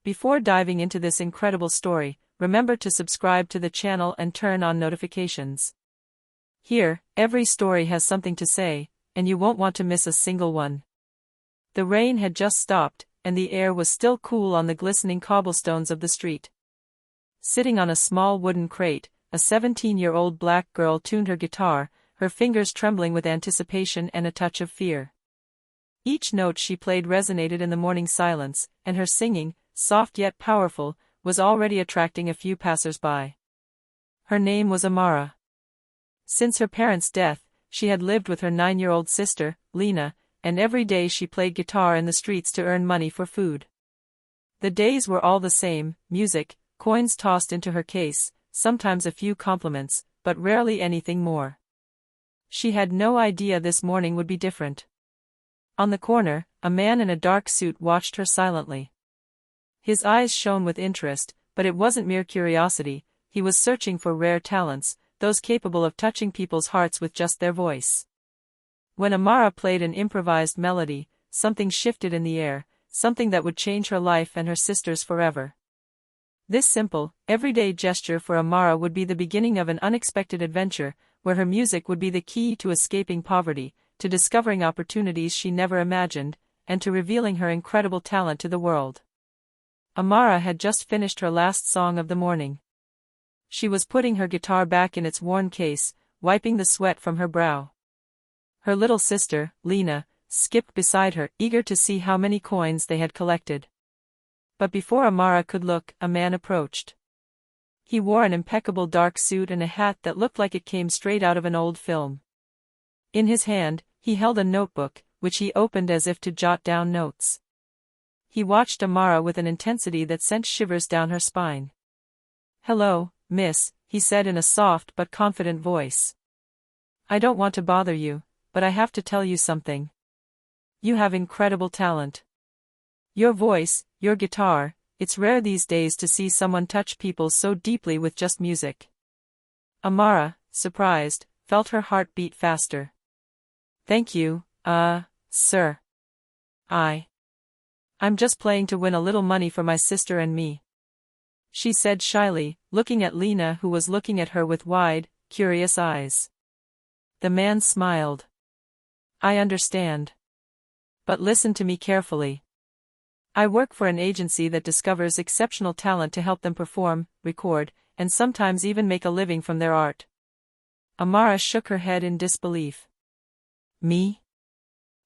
Before diving into this incredible story, remember to subscribe to the channel and turn on notifications. Here, every story has something to say, and you won't want to miss a single one. The rain had just stopped, and the air was still cool on the glistening cobblestones of the street. Sitting on a small wooden crate, a 17-year-old black girl tuned her guitar, her fingers trembling with anticipation and a touch of fear. Each note she played resonated in the morning silence, and her singing, soft yet powerful, was already attracting a few passers-by. Her name was Amara. Since her parents' death, she had lived with her 9-year-old sister, Lena, and every day she played guitar in the streets to earn money for food. The days were all the same: music, coins tossed into her case, sometimes a few compliments, but rarely anything more. She had no idea this morning would be different. On the corner, a man in a dark suit watched her silently. His eyes shone with interest, but it wasn't mere curiosity. He was searching for rare talents, those capable of touching people's hearts with just their voice. When Amara played an improvised melody, something shifted in the air, something that would change her life and her sister's forever. This simple, everyday gesture for Amara would be the beginning of an unexpected adventure, where her music would be the key to escaping poverty, to discovering opportunities she never imagined, and to revealing her incredible talent to the world. Amara had just finished her last song of the morning. She was putting her guitar back in its worn case, wiping the sweat from her brow. Her little sister, Lena, skipped beside her, eager to see how many coins they had collected. But before Amara could look, a man approached. He wore an impeccable dark suit and a hat that looked like it came straight out of an old film. In his hand, he held a notebook, which he opened as if to jot down notes. He watched Amara with an intensity that sent shivers down her spine. "Hello, miss," he said in a soft but confident voice. "I don't want to bother you, but I have to tell you something. You have incredible talent. Your voice, your guitar, it's rare these days to see someone touch people so deeply with just music." Amara, surprised, felt her heart beat faster. "Thank you, sir. I'm just playing to win a little money for my sister and me," she said shyly, looking at Lena, who was looking at her with wide, curious eyes. The man smiled. "I understand. But listen to me carefully. I work for an agency that discovers exceptional talent to help them perform, record, and sometimes even make a living from their art." Amara shook her head in disbelief. "Me?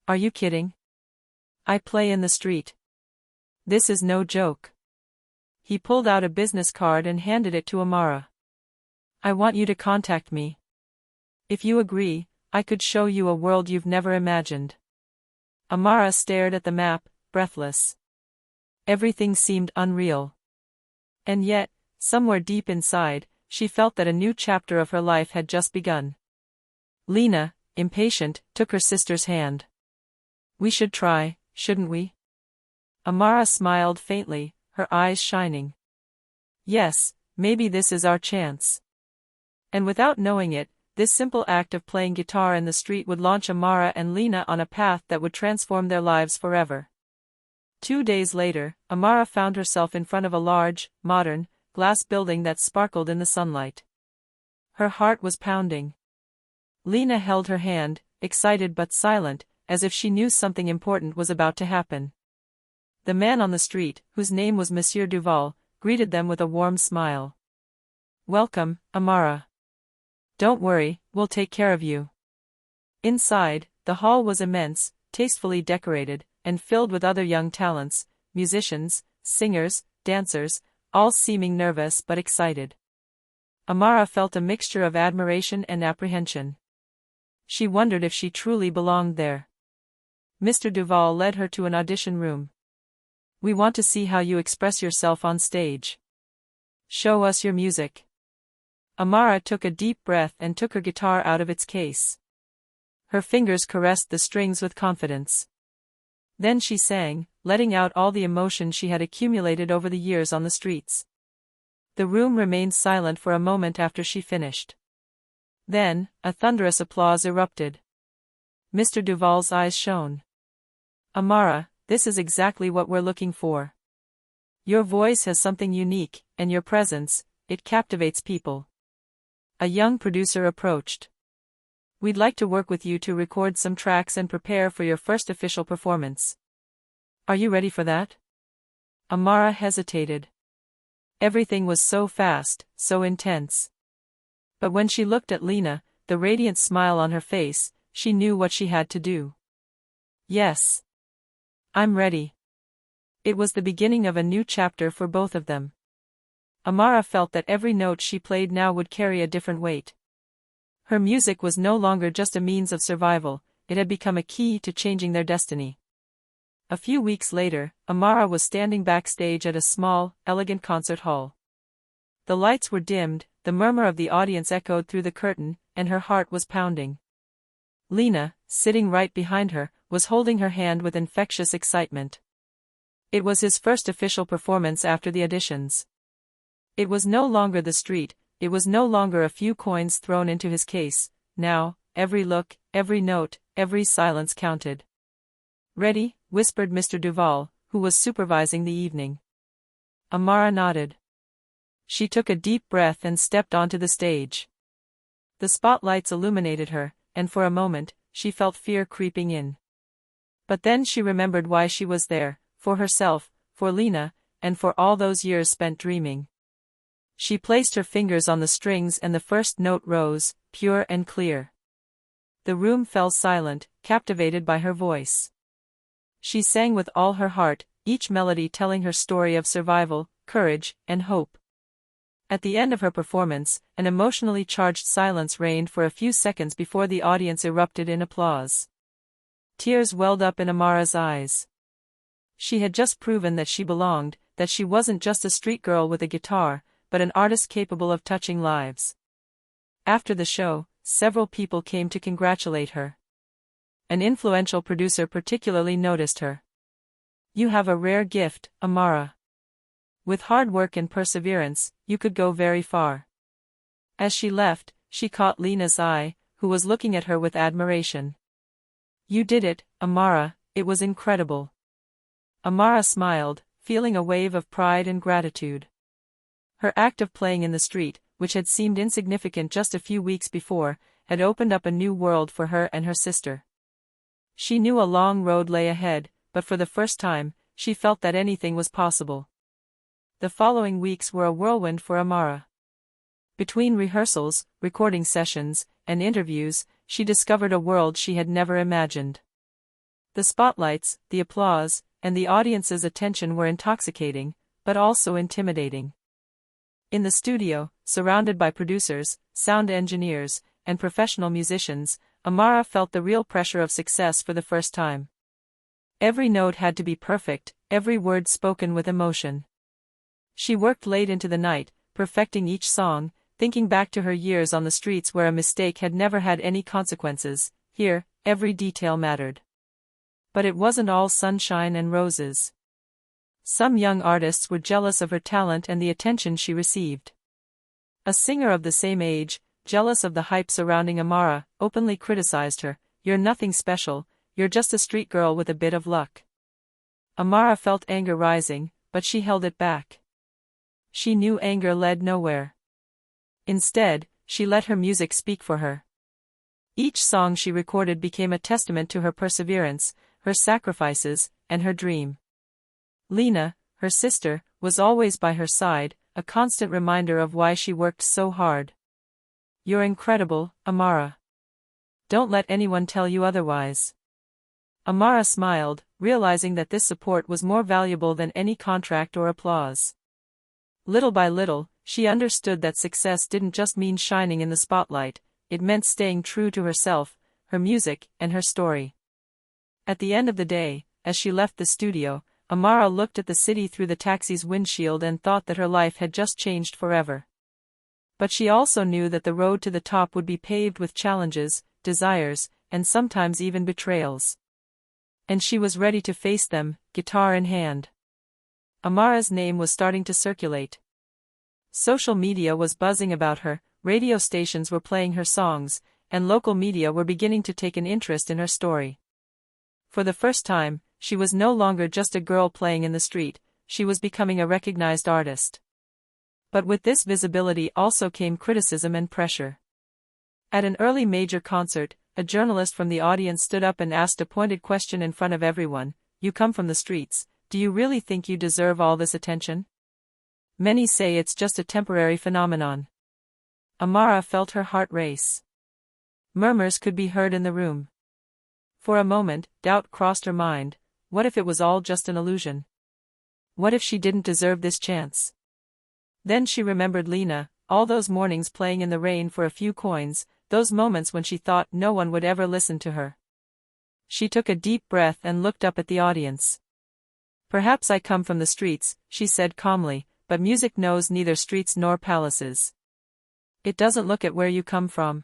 Are you kidding? I play in the street. This is no joke." He pulled out a business card and handed it to Amara. "I want you to contact me. If you agree, I could show you a world you've never imagined." Amara stared at the map, breathless. Everything seemed unreal. And yet, somewhere deep inside, she felt that a new chapter of her life had just begun. Lena, impatient, took her sister's hand. "We should try, shouldn't we?" Amara smiled faintly, her eyes shining. "Yes, maybe this is our chance." And without knowing it, this simple act of playing guitar in the street would launch Amara and Lena on a path that would transform their lives forever. 2 days later, Amara found herself in front of a large, modern, glass building that sparkled in the sunlight. Her heart was pounding. Lena held her hand, excited but silent, as if she knew something important was about to happen. The man on the street, whose name was Monsieur Duval, greeted them with a warm smile. "Welcome, Amara. Don't worry, we'll take care of you." Inside, the hall was immense, tastefully decorated, and filled with other young talents, musicians, singers, dancers, all seeming nervous but excited. Amara felt a mixture of admiration and apprehension. She wondered if she truly belonged there. Mr. Duval led her to an audition room. "We want to see how you express yourself on stage. Show us your music." Amara took a deep breath and took her guitar out of its case. Her fingers caressed the strings with confidence. Then she sang, letting out all the emotion she had accumulated over the years on the streets. The room remained silent for a moment after she finished. Then, a thunderous applause erupted. Mr. Duval's eyes shone. "Amara, this is exactly what we're looking for. Your voice has something unique, and your presence, it captivates people. A young producer approached. We'd like to work with you to record some tracks and prepare for your first official performance. Are you ready for that? Amara hesitated. Everything was so fast, so intense. But when she looked at Lena, the radiant smile on her face, she knew what she had to do. Yes. I'm ready. It was the beginning of a new chapter for both of them. Amara felt that every note she played now would carry a different weight. Her music was no longer just a means of survival, it had become a key to changing their destiny. A few weeks later, Amara was standing backstage at a small, elegant concert hall. The lights were dimmed, the murmur of the audience echoed through the curtain, and her heart was pounding. Lena, sitting right behind her, was holding her hand with infectious excitement. It was his first official performance after the auditions. It was no longer the street, it was no longer a few coins thrown into his case, now, every look, every note, every silence counted. Ready? Whispered Mr. Duval, who was supervising the evening. Amara nodded. She took a deep breath and stepped onto the stage. The spotlights illuminated her, and for a moment, she felt fear creeping in. But then she remembered why she was there, for herself, for Lena, and for all those years spent dreaming. She placed her fingers on the strings and the first note rose, pure and clear. The room fell silent, captivated by her voice. She sang with all her heart, each melody telling her story of survival, courage, and hope. At the end of her performance, an emotionally charged silence reigned for a few seconds before the audience erupted in applause. Tears welled up in Amara's eyes. She had just proven that she belonged, that she wasn't just a street girl with a guitar, but an artist capable of touching lives. After the show, several people came to congratulate her. An influential producer particularly noticed her. You have a rare gift, Amara. With hard work and perseverance, you could go very far. As she left, she caught Lena's eye, who was looking at her with admiration. You did it, Amara, it was incredible. Amara smiled, feeling a wave of pride and gratitude. Her act of playing in the street, which had seemed insignificant just a few weeks before, had opened up a new world for her and her sister. She knew a long road lay ahead, but for the first time, she felt that anything was possible. The following weeks were a whirlwind for Amara. Between rehearsals, recording sessions, and interviews, she discovered a world she had never imagined. The spotlights, the applause, and the audience's attention were intoxicating, but also intimidating. In the studio, surrounded by producers, sound engineers, and professional musicians, Amara felt the real pressure of success for the first time. Every note had to be perfect, every word spoken with emotion. She worked late into the night, perfecting each song, thinking back to her years on the streets where a mistake had never had any consequences. Here, every detail mattered. But it wasn't all sunshine and roses. Some young artists were jealous of her talent and the attention she received. A singer of the same age, jealous of the hype surrounding Amara, openly criticized her. You're nothing special, you're just a street girl with a bit of luck. Amara felt anger rising, but she held it back. She knew anger led nowhere. Instead, she let her music speak for her. Each song she recorded became a testament to her perseverance, her sacrifices, and her dream. Lena, her sister, was always by her side, a constant reminder of why she worked so hard. You're incredible, Amara. Don't let anyone tell you otherwise. Amara smiled, realizing that this support was more valuable than any contract or applause. Little by little, she understood that success didn't just mean shining in the spotlight, it meant staying true to herself, her music, and her story. At the end of the day, as she left the studio, Amara looked at the city through the taxi's windshield and thought that her life had just changed forever. But she also knew that the road to the top would be paved with challenges, desires, and sometimes even betrayals. And she was ready to face them, guitar in hand. Amara's name was starting to circulate. Social media was buzzing about her, radio stations were playing her songs, and local media were beginning to take an interest in her story. For the first time, she was no longer just a girl playing in the street, she was becoming a recognized artist. But with this visibility also came criticism and pressure. At an early major concert, a journalist from the audience stood up and asked a pointed question in front of everyone: "You come from the streets, do you really think you deserve all this attention? Many say it's just a temporary phenomenon." Amara felt her heart race. Murmurs could be heard in the room. For a moment, doubt crossed her mind. What if it was all just an illusion? What if she didn't deserve this chance? Then she remembered Lena, all those mornings playing in the rain for a few coins, those moments when she thought no one would ever listen to her. She took a deep breath and looked up at the audience. "Perhaps I come from the streets," she said calmly, "but music knows neither streets nor palaces. It doesn't look at where you come from.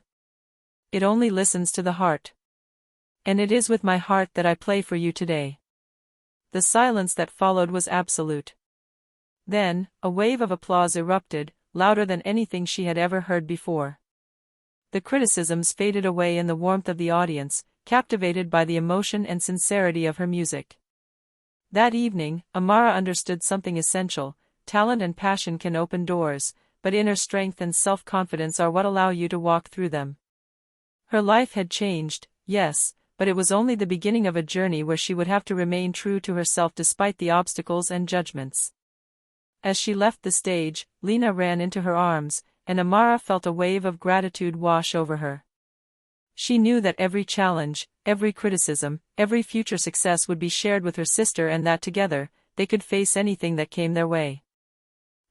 It only listens to the heart. And it is with my heart that I play for you today." The silence that followed was absolute. Then, a wave of applause erupted, louder than anything she had ever heard before. The criticisms faded away in the warmth of the audience, captivated by the emotion and sincerity of her music. That evening, Amara understood something essential: talent and passion can open doors, but inner strength and self-confidence are what allow you to walk through them. Her life had changed, yes, but it was only the beginning of a journey where she would have to remain true to herself despite the obstacles and judgments. As she left the stage, Lena ran into her arms, and Amara felt a wave of gratitude wash over her. She knew that every challenge, every criticism, every future success would be shared with her sister, and that together, they could face anything that came their way.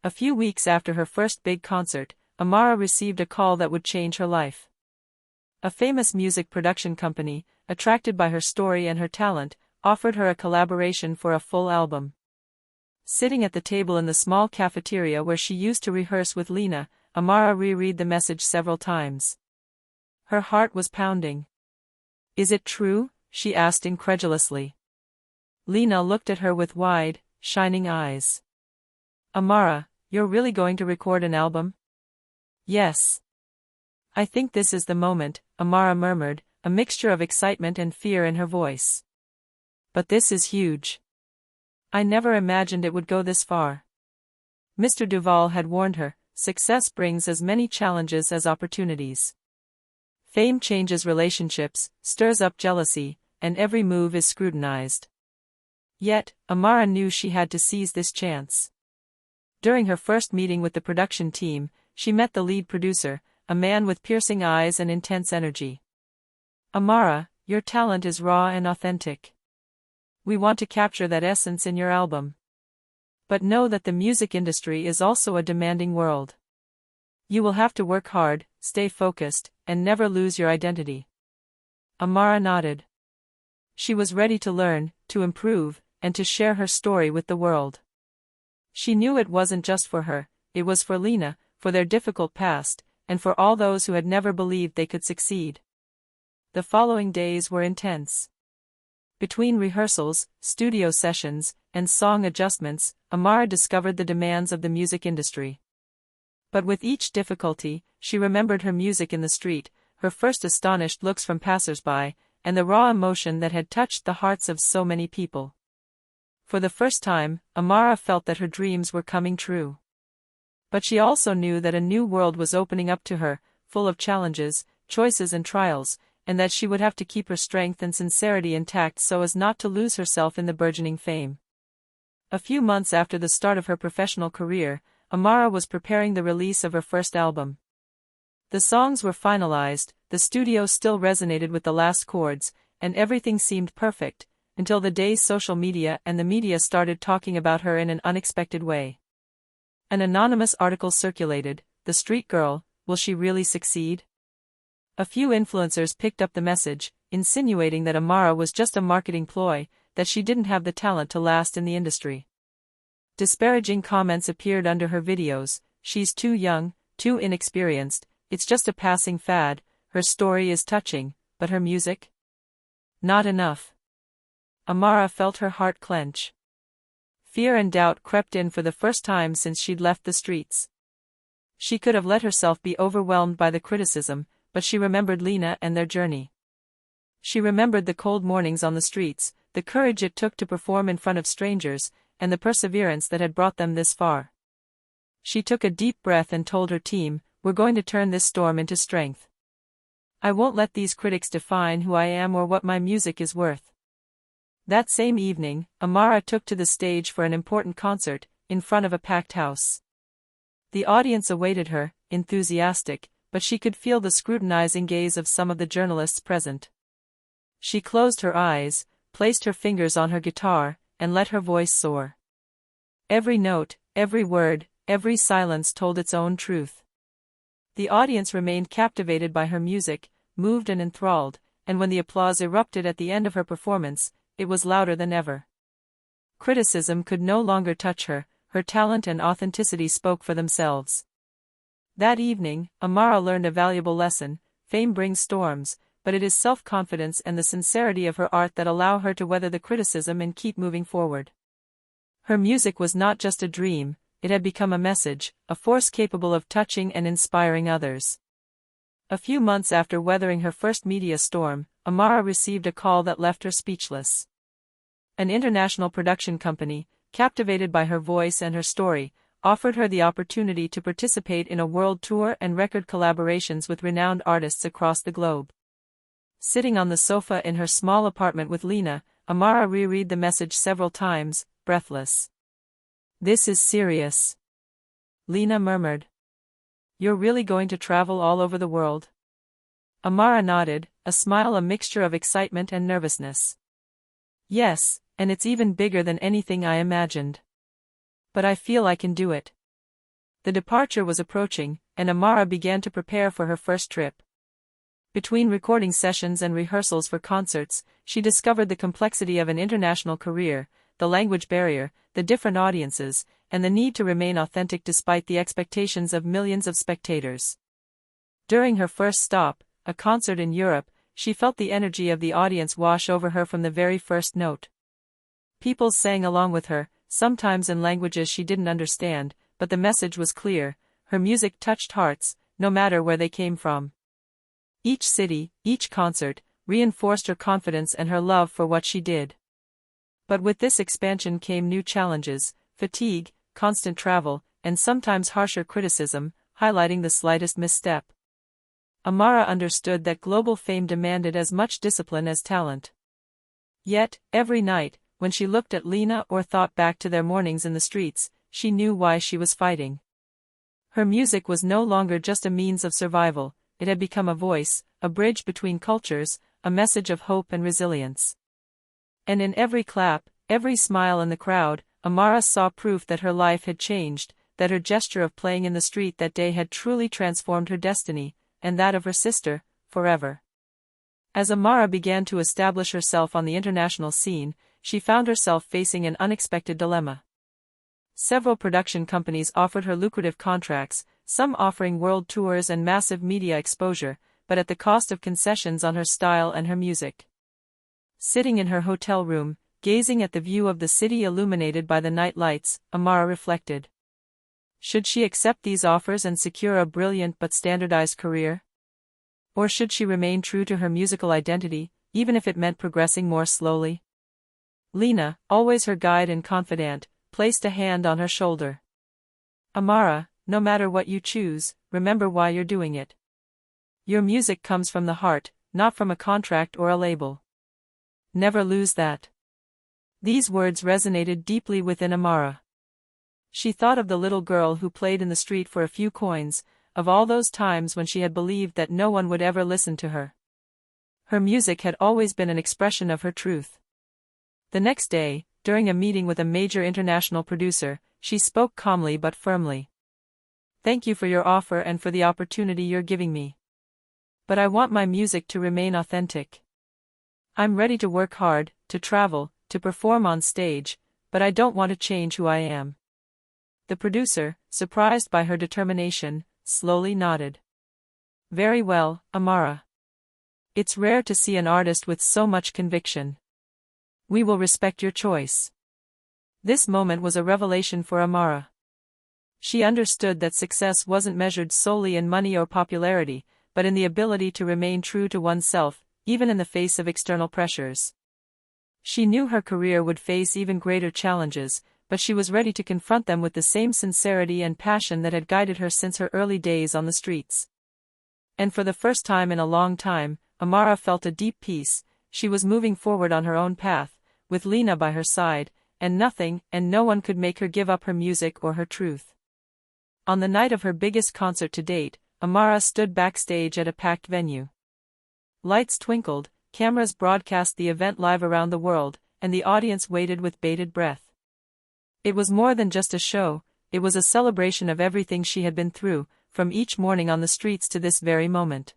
A few weeks after her first big concert, Amara received a call that would change her life. A famous music production company, attracted by her story and her talent, offered her a collaboration for a full album. Sitting at the table in the small cafeteria where she used to rehearse with Lena, Amara reread the message several times. Her heart was pounding. "Is it true?" she asked incredulously. Lena looked at her with wide, shining eyes. "Amara, you're really going to record an album?" "Yes. I think this is the moment," Amara murmured, a mixture of excitement and fear in her voice. "But this is huge. I never imagined it would go this far." Mr. Duval had warned her, success brings as many challenges as opportunities. Fame changes relationships, stirs up jealousy, and every move is scrutinized. Yet, Amara knew she had to seize this chance. During her first meeting with the production team, she met the lead producer, a man with piercing eyes and intense energy. "Amara, your talent is raw and authentic. We want to capture that essence in your album. But know that the music industry is also a demanding world. You will have to work hard, stay focused, and never lose your identity." Amara nodded. She was ready to learn, to improve, and to share her story with the world. She knew it wasn't just for her, it was for Lena, for their difficult past, and for all those who had never believed they could succeed. The following days were intense. Between rehearsals, studio sessions, and song adjustments, Amara discovered the demands of the music industry. But with each difficulty, she remembered her music in the street, her first astonished looks from passers-by, and the raw emotion that had touched the hearts of so many people. For the first time, Amara felt that her dreams were coming true. But she also knew that a new world was opening up to her, full of challenges, choices and trials, and that she would have to keep her strength and sincerity intact so as not to lose herself in the burgeoning fame. A few months after the start of her professional career, Amara was preparing the release of her first album. The songs were finalized, the studio still resonated with the last chords, and everything seemed perfect, until the day social media and the media started talking about her in an unexpected way. An anonymous article circulated: "The street girl, will she really succeed?" A few influencers picked up the message, insinuating that Amara was just a marketing ploy, that she didn't have the talent to last in the industry. Disparaging comments appeared under her videos: "She's too young, too inexperienced, it's just a passing fad, her story is touching, but her music? Not enough." Amara felt her heart clench. Fear and doubt crept in for the first time since she'd left the streets. She could have let herself be overwhelmed by the criticism, but she remembered Lena and their journey. She remembered the cold mornings on the streets, the courage it took to perform in front of strangers, and the perseverance that had brought them this far. She took a deep breath and told her team, "We're going to turn this storm into strength. I won't let these critics define who I am or what my music is worth." That same evening, Amara took to the stage for an important concert, in front of a packed house. The audience awaited her, enthusiastic, but she could feel the scrutinizing gaze of some of the journalists present. She closed her eyes, placed her fingers on her guitar, and let her voice soar. Every note, every word, every silence told its own truth. The audience remained captivated by her music, moved and enthralled, and when the applause erupted at the end of her performance, it was louder than ever. Criticism could no longer touch her, her talent and authenticity spoke for themselves. That evening, Amara learned a valuable lesson: fame brings storms, but it is self-confidence and the sincerity of her art that allow her to weather the criticism and keep moving forward. Her music was not just a dream, it had become a message, a force capable of touching and inspiring others. A few months after weathering her first media storm, Amara received a call that left her speechless. An international production company, captivated by her voice and her story, offered her the opportunity to participate in a world tour and record collaborations with renowned artists across the globe. Sitting on the sofa in her small apartment with Lena, Amara reread the message several times, breathless. "This is serious," Lena murmured. "You're really going to travel all over the world?" Amara nodded, a smile a mixture of excitement and nervousness. "Yes, and it's even bigger than anything I imagined. But I feel I can do it." The departure was approaching, and Amara began to prepare for her first trip. Between recording sessions and rehearsals for concerts, she discovered the complexity of an international career, the language barrier, the different audiences, and the need to remain authentic despite the expectations of millions of spectators. During her first stop, a concert in Europe, she felt the energy of the audience wash over her from the very first note. People sang along with her, sometimes in languages she didn't understand, but the message was clear: her music touched hearts, no matter where they came from. Each city, each concert, reinforced her confidence and her love for what she did. But with this expansion came new challenges: fatigue, constant travel, and sometimes harsher criticism, highlighting the slightest misstep. Amara understood that global fame demanded as much discipline as talent. Yet, every night, when she looked at Lena or thought back to their mornings in the streets, she knew why she was fighting. Her music was no longer just a means of survival, it had become a voice, a bridge between cultures, a message of hope and resilience. And in every clap, every smile in the crowd, Amara saw proof that her life had changed, that her gesture of playing in the street that day had truly transformed her destiny, and that of her sister, forever. As Amara began to establish herself on the international scene, she found herself facing an unexpected dilemma. Several production companies offered her lucrative contracts, some offering world tours and massive media exposure, but at the cost of concessions on her style and her music. Sitting in her hotel room, gazing at the view of the city illuminated by the night lights, Amara reflected. Should she accept these offers and secure a brilliant but standardized career? Or should she remain true to her musical identity, even if it meant progressing more slowly? Lena, always her guide and confidant, placed a hand on her shoulder. "Amara, no matter what you choose, remember why you're doing it. Your music comes from the heart, not from a contract or a label. Never lose that." These words resonated deeply within Amara. She thought of the little girl who played in the street for a few coins, of all those times when she had believed that no one would ever listen to her. Her music had always been an expression of her truth. The next day, during a meeting with a major international producer, she spoke calmly but firmly. "Thank you for your offer and for the opportunity you're giving me. But I want my music to remain authentic. I'm ready to work hard, to travel, to perform on stage, but I don't want to change who I am." The producer, surprised by her determination, slowly nodded. "Very well, Amara. It's rare to see an artist with so much conviction. We will respect your choice." This moment was a revelation for Amara. She understood that success wasn't measured solely in money or popularity, but in the ability to remain true to oneself, even in the face of external pressures. She knew her career would face even greater challenges, but she was ready to confront them with the same sincerity and passion that had guided her since her early days on the streets. And for the first time in a long time, Amara felt a deep peace. She was moving forward on her own path, with Lena by her side, and nothing and no one could make her give up her music or her truth. On the night of her biggest concert to date, Amara stood backstage at a packed venue. Lights twinkled, cameras broadcast the event live around the world, and the audience waited with bated breath. It was more than just a show, it was a celebration of everything she had been through, from each morning on the streets to this very moment.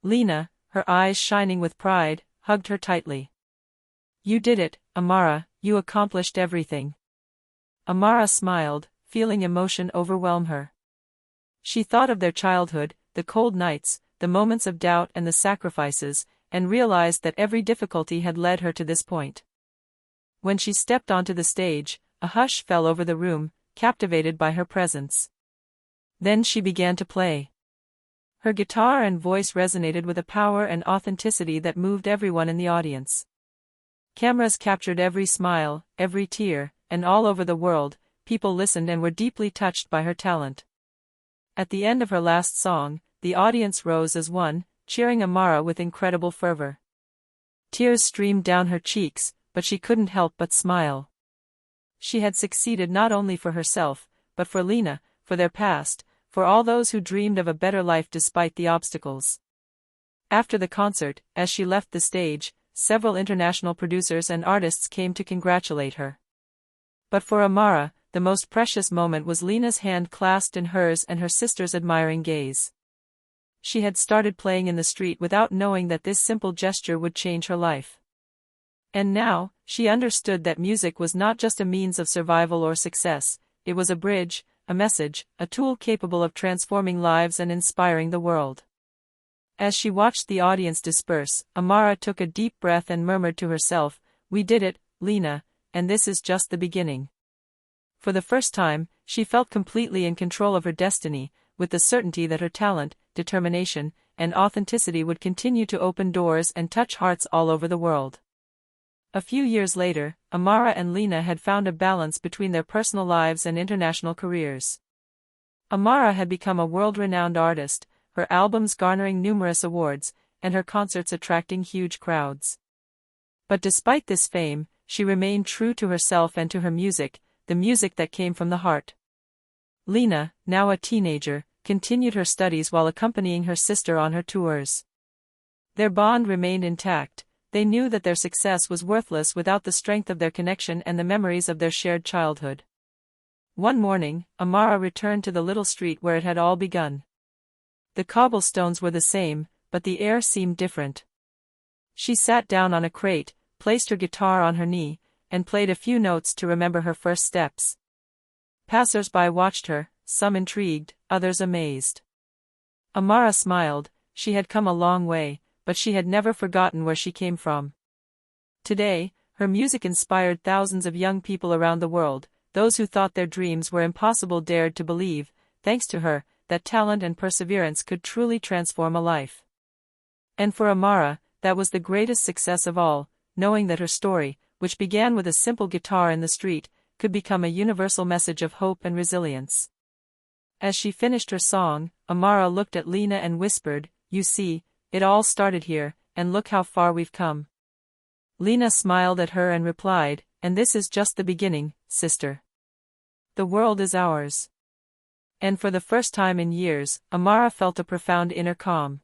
Lena, her eyes shining with pride, hugged her tightly. "You did it, Amara, you accomplished everything." Amara smiled, feeling emotion overwhelm her. She thought of their childhood, the cold nights, the moments of doubt and the sacrifices, and realized that every difficulty had led her to this point. When she stepped onto the stage, a hush fell over the room, captivated by her presence. Then she began to play. Her guitar and voice resonated with a power and authenticity that moved everyone in the audience. Cameras captured every smile, every tear, and all over the world, people listened and were deeply touched by her talent. At the end of her last song, the audience rose as one, cheering Amara with incredible fervor. Tears streamed down her cheeks, but she couldn't help but smile. She had succeeded not only for herself, but for Lena, for their past, for all those who dreamed of a better life despite the obstacles. After the concert, as she left the stage, several international producers and artists came to congratulate her. But for Amara, the most precious moment was Lena's hand clasped in hers and her sister's admiring gaze. She had started playing in the street without knowing that this simple gesture would change her life. And now, she understood that music was not just a means of survival or success, it was a bridge, a message, a tool capable of transforming lives and inspiring the world. As she watched the audience disperse, Amara took a deep breath and murmured to herself, "We did it, Lena, and this is just the beginning." For the first time, she felt completely in control of her destiny, with the certainty that her talent, determination, and authenticity would continue to open doors and touch hearts all over the world. A few years later, Amara and Lena had found a balance between their personal lives and international careers. Amara had become a world-renowned artist, her albums garnering numerous awards, and her concerts attracting huge crowds. But despite this fame, she remained true to herself and to her music, the music that came from the heart. Lena, now a teenager, continued her studies while accompanying her sister on her tours. Their bond remained intact. They knew that their success was worthless without the strength of their connection and the memories of their shared childhood. One morning, Amara returned to the little street where it had all begun. The cobblestones were the same, but the air seemed different. She sat down on a crate, placed her guitar on her knee, and played a few notes to remember her first steps. Passers-by watched her, some intrigued, others amazed. Amara smiled. She had come a long way, but she had never forgotten where she came from. Today, her music inspired thousands of young people around the world. Those who thought their dreams were impossible dared to believe, thanks to her, that talent and perseverance could truly transform a life. And for Amara, that was the greatest success of all, knowing that her story, which began with a simple guitar in the street, could become a universal message of hope and resilience. As she finished her song, Amara looked at Lena and whispered, "You see, it all started here, and look how far we've come." Lena smiled at her and replied, "And this is just the beginning, sister. The world is ours." And for the first time in years, Amara felt a profound inner calm.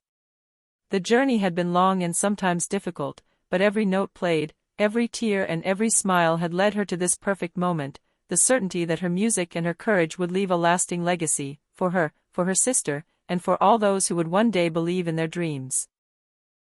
The journey had been long and sometimes difficult, but every note played, every tear and every smile had led her to this perfect moment, the certainty that her music and her courage would leave a lasting legacy, for her sister, and for all those who would one day believe in their dreams.